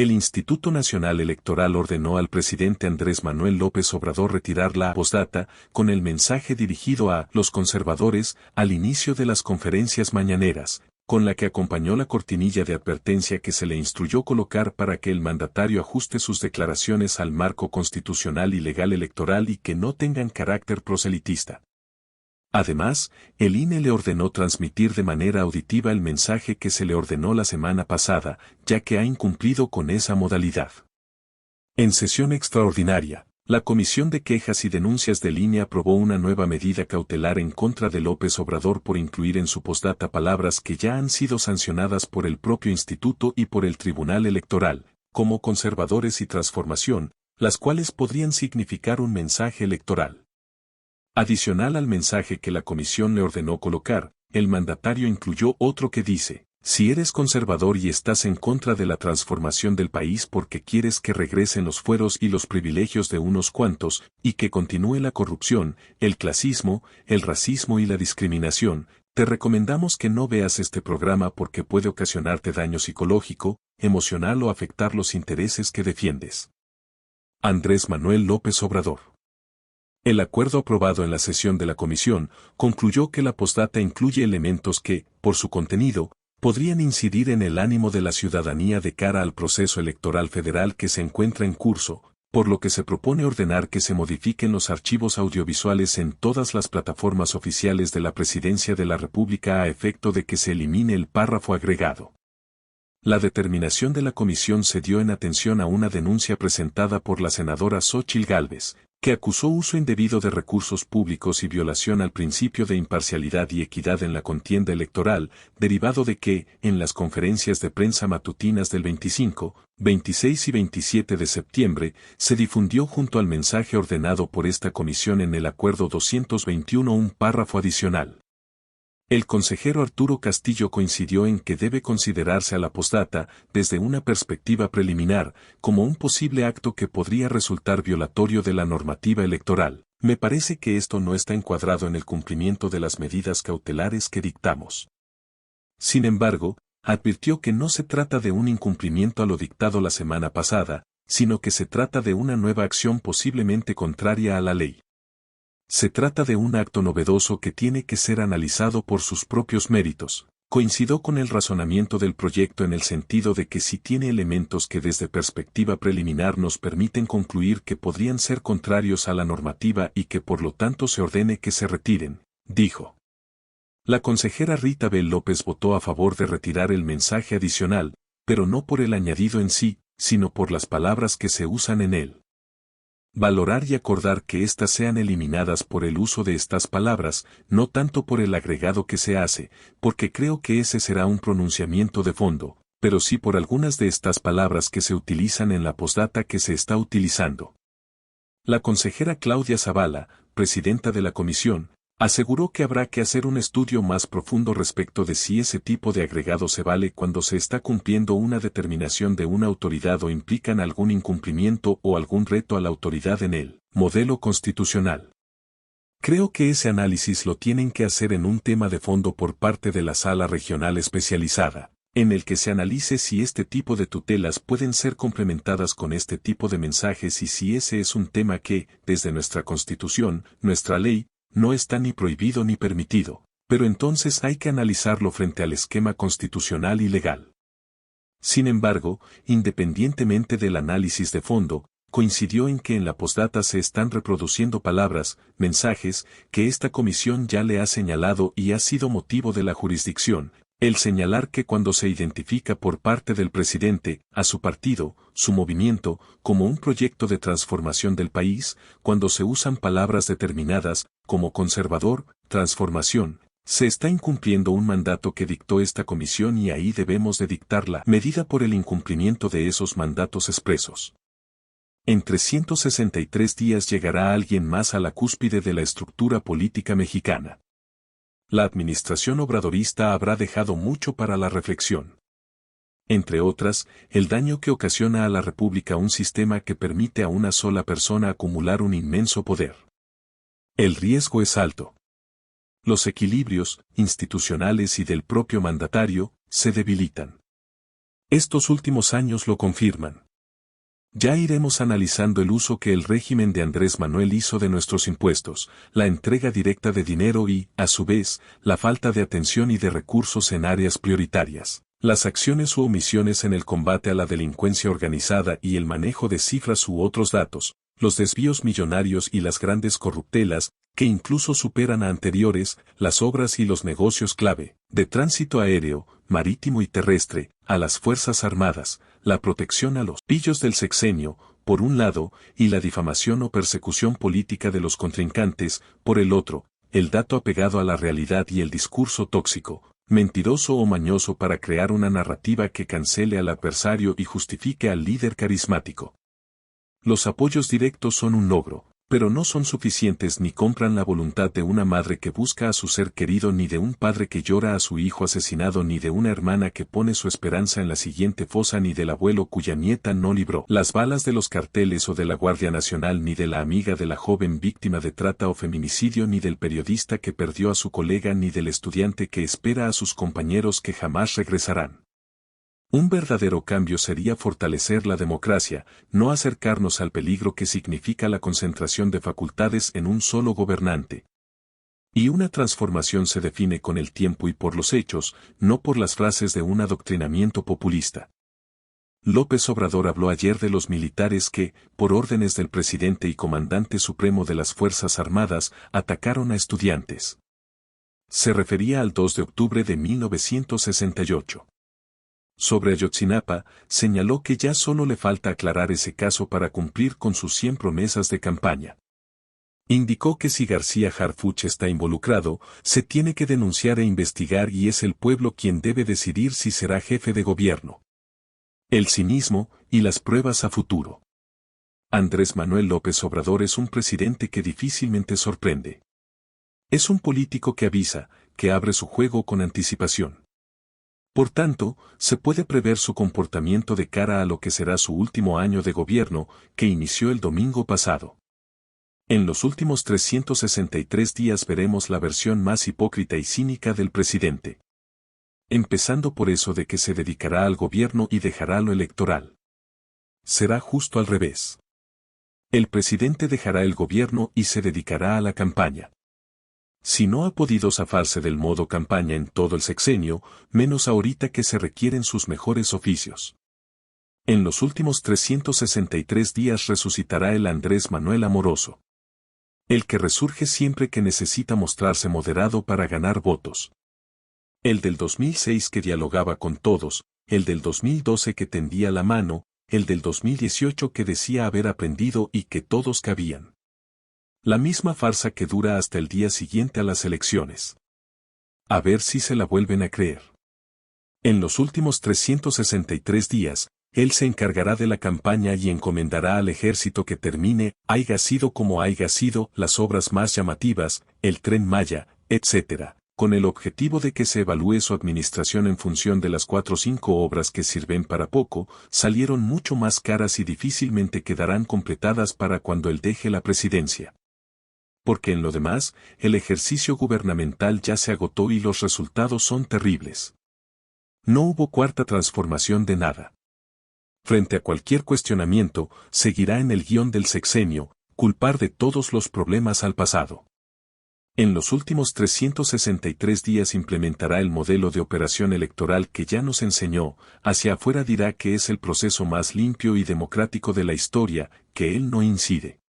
El Instituto Nacional Electoral ordenó al presidente Andrés Manuel López Obrador retirar la postdata con el mensaje dirigido a los conservadores al inicio de las conferencias mañaneras, con la que acompañó la cortinilla de advertencia que se le instruyó colocar para que el mandatario ajuste sus declaraciones al marco constitucional y legal electoral y que no tengan carácter proselitista. Además, el INE le ordenó transmitir de manera auditiva el mensaje que se le ordenó la semana pasada, ya que ha incumplido con esa modalidad. En sesión extraordinaria, la Comisión de Quejas y Denuncias del INE aprobó una nueva medida cautelar en contra de López Obrador por incluir en su postdata palabras que ya han sido sancionadas por el propio instituto y por el Tribunal Electoral, como conservadores y transformación, las cuales podrían significar un mensaje electoral. Adicional al mensaje que la comisión le ordenó colocar, el mandatario incluyó otro que dice: si eres conservador y estás en contra de la transformación del país porque quieres que regresen los fueros y los privilegios de unos cuantos, y que continúe la corrupción, el clasismo, el racismo y la discriminación, te recomendamos que no veas este programa porque puede ocasionarte daño psicológico, emocional o afectar los intereses que defiendes. Andrés Manuel López Obrador. El acuerdo aprobado en la sesión de la comisión concluyó que la postdata incluye elementos que, por su contenido, podrían incidir en el ánimo de la ciudadanía de cara al proceso electoral federal que se encuentra en curso, por lo que se propone ordenar que se modifiquen los archivos audiovisuales en todas las plataformas oficiales de la Presidencia de la República a efecto de que se elimine el párrafo agregado. La determinación de la comisión se dio en atención a una denuncia presentada por la senadora Xóchitl Gálvez, que acusó uso indebido de recursos públicos y violación al principio de imparcialidad y equidad en la contienda electoral, derivado de que, en las conferencias de prensa matutinas del 25, 26 y 27 de septiembre, se difundió junto al mensaje ordenado por esta comisión en el Acuerdo 221 un párrafo adicional. El consejero Arturo Castillo coincidió en que debe considerarse a la postdata, desde una perspectiva preliminar, como un posible acto que podría resultar violatorio de la normativa electoral. Me parece que esto no está encuadrado en el cumplimiento de las medidas cautelares que dictamos. Sin embargo, advirtió que no se trata de un incumplimiento a lo dictado la semana pasada, sino que se trata de una nueva acción posiblemente contraria a la ley. Se trata de un acto novedoso que tiene que ser analizado por sus propios méritos. Coincidió con el razonamiento del proyecto en el sentido de que sí tiene elementos que desde perspectiva preliminar nos permiten concluir que podrían ser contrarios a la normativa y que por lo tanto se ordene que se retiren, dijo. La consejera Rita B. López votó a favor de retirar el mensaje adicional, pero no por el añadido en sí, sino por las palabras que se usan en él. Valorar y acordar que éstas sean eliminadas por el uso de estas palabras, no tanto por el agregado que se hace, porque creo que ese será un pronunciamiento de fondo, pero sí por algunas de estas palabras que se utilizan en la postdata que se está utilizando. La consejera Claudia Zavala, presidenta de la comisión, aseguró que habrá que hacer un estudio más profundo respecto de si ese tipo de agregado se vale cuando se está cumpliendo una determinación de una autoridad o implican algún incumplimiento o algún reto a la autoridad en el modelo constitucional. Creo que ese análisis lo tienen que hacer en un tema de fondo por parte de la sala regional especializada, en el que se analice si este tipo de tutelas pueden ser complementadas con este tipo de mensajes y si ese es un tema que, desde nuestra Constitución, nuestra ley, no está ni prohibido ni permitido, pero entonces hay que analizarlo frente al esquema constitucional y legal. Sin embargo, independientemente del análisis de fondo, coincidió en que en la postdata se están reproduciendo palabras, mensajes, que esta comisión ya le ha señalado y ha sido motivo de la jurisdicción. El señalar que cuando se identifica por parte del presidente, a su partido, su movimiento, como un proyecto de transformación del país, cuando se usan palabras determinadas, como conservador, transformación, se está incumpliendo un mandato que dictó esta comisión y ahí debemos de dictar la medida por el incumplimiento de esos mandatos expresos. En 363 días llegará alguien más a la cúspide de la estructura política mexicana. La administración obradorista habrá dejado mucho para la reflexión. Entre otras, el daño que ocasiona a la República un sistema que permite a una sola persona acumular un inmenso poder. El riesgo es alto. Los equilibrios, institucionales y del propio mandatario, se debilitan. Estos últimos años lo confirman. Ya iremos analizando el uso que el régimen de Andrés Manuel hizo de nuestros impuestos, la entrega directa de dinero y, a su vez, la falta de atención y de recursos en áreas prioritarias, las acciones u omisiones en el combate a la delincuencia organizada y el manejo de cifras u otros datos, los desvíos millonarios y las grandes corruptelas, que incluso superan a anteriores, las obras y los negocios clave, de tránsito aéreo, marítimo y terrestre, a las Fuerzas Armadas, la protección a los pillos del sexenio, por un lado, y la difamación o persecución política de los contrincantes, por el otro, el dato apegado a la realidad y el discurso tóxico, mentiroso o mañoso para crear una narrativa que cancele al adversario y justifique al líder carismático. Los apoyos directos son un logro, pero no son suficientes ni compran la voluntad de una madre que busca a su ser querido, ni de un padre que llora a su hijo asesinado, ni de una hermana que pone su esperanza en la siguiente fosa, ni del abuelo cuya nieta no libró las balas de los carteles o de la Guardia Nacional, ni de la amiga de la joven víctima de trata o feminicidio, ni del periodista que perdió a su colega, ni del estudiante que espera a sus compañeros que jamás regresarán. Un verdadero cambio sería fortalecer la democracia, no acercarnos al peligro que significa la concentración de facultades en un solo gobernante. Y una transformación se define con el tiempo y por los hechos, no por las frases de un adoctrinamiento populista. López Obrador habló ayer de los militares que, por órdenes del presidente y comandante supremo de las Fuerzas Armadas, atacaron a estudiantes. Se refería al 2 de octubre de 1968. Sobre Ayotzinapa, señaló que ya solo le falta aclarar ese caso para cumplir con sus 100 promesas de campaña. Indicó que si García Harfuch está involucrado, se tiene que denunciar e investigar y es el pueblo quien debe decidir si será jefe de gobierno. El cinismo y las pruebas a futuro. Andrés Manuel López Obrador es un presidente que difícilmente sorprende. Es un político que avisa, que abre su juego con anticipación. Por tanto, se puede prever su comportamiento de cara a lo que será su último año de gobierno, que inició el domingo pasado. En los últimos 363 días veremos la versión más hipócrita y cínica del presidente. Empezando por eso de que se dedicará al gobierno y dejará lo electoral. Será justo al revés. El presidente dejará el gobierno y se dedicará a la campaña. Si no ha podido zafarse del modo campaña en todo el sexenio, menos ahorita que se requieren sus mejores oficios. En los últimos 363 días resucitará el Andrés Manuel amoroso. El que resurge siempre que necesita mostrarse moderado para ganar votos. El del 2006 que dialogaba con todos, el del 2012 que tendía la mano, el del 2018 que decía haber aprendido y que todos cabían. La misma farsa que dura hasta el día siguiente a las elecciones. A ver si se la vuelven a creer. En los últimos 363 días, él se encargará de la campaña y encomendará al ejército que termine, haya sido como haya sido, las obras más llamativas, el Tren Maya, etc., con el objetivo de que se evalúe su administración en función de las 4 o 5 obras que sirven para poco, salieron mucho más caras y difícilmente quedarán completadas para cuando él deje la presidencia. Porque en lo demás, el ejercicio gubernamental ya se agotó y los resultados son terribles. No hubo cuarta transformación de nada. Frente a cualquier cuestionamiento, seguirá en el guión del sexenio, culpar de todos los problemas al pasado. En los últimos 363 días implementará el modelo de operación electoral que ya nos enseñó, hacia afuera dirá que es el proceso más limpio y democrático de la historia, que él no incide.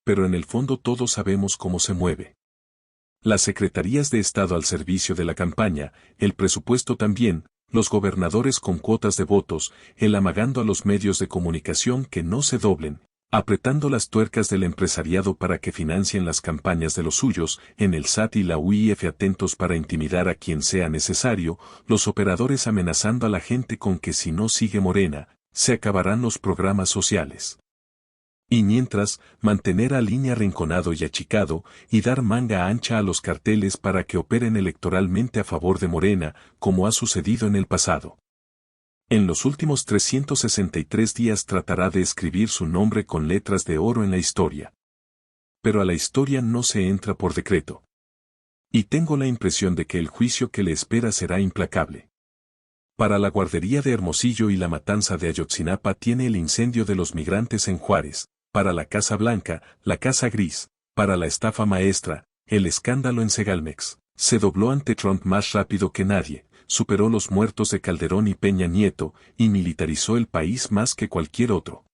Pero en el fondo todos sabemos cómo se mueve. Las secretarías de Estado al servicio de la campaña, el presupuesto también, los gobernadores con cuotas de votos, él amagando a los medios de comunicación que no se doblen, apretando las tuercas del empresariado para que financien las campañas de los suyos, en el SAT y la UIF atentos para intimidar a quien sea necesario, los operadores amenazando a la gente con que si no sigue Morena, se acabarán los programas sociales. Y mientras, mantener a línea arrinconado y achicado, y dar manga ancha a los carteles para que operen electoralmente a favor de Morena, como ha sucedido en el pasado. En los últimos 363 días tratará de escribir su nombre con letras de oro en la historia. Pero a la historia no se entra por decreto. Y tengo la impresión de que el juicio que le espera será implacable. Para la guardería de Hermosillo y la matanza de Ayotzinapa tiene el incendio de los migrantes en Juárez, para la Casa Blanca, la Casa Gris, para la estafa maestra, el escándalo en Segalmex. Se dobló ante Trump más rápido que nadie, superó los muertos de Calderón y Peña Nieto, y militarizó el país más que cualquier otro.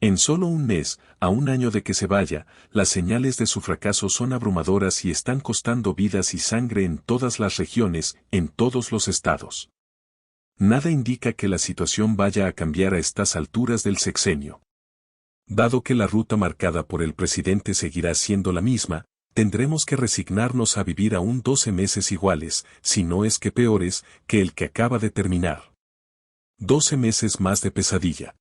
En solo un mes, a un año de que se vaya, las señales de su fracaso son abrumadoras y están costando vidas y sangre en todas las regiones, en todos los estados. Nada indica que la situación vaya a cambiar a estas alturas del sexenio. Dado que la ruta marcada por el presidente seguirá siendo la misma, tendremos que resignarnos a vivir aún 12 meses iguales, si no es que peores, que el que acaba de terminar. 12 meses más de pesadilla.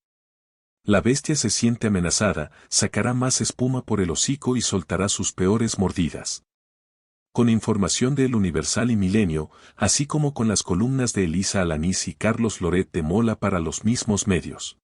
La bestia se siente amenazada, sacará más espuma por el hocico y soltará sus peores mordidas. Con información de El Universal y Milenio, así como con las columnas de Elisa Alanís y Carlos Loret de Mola para los mismos medios.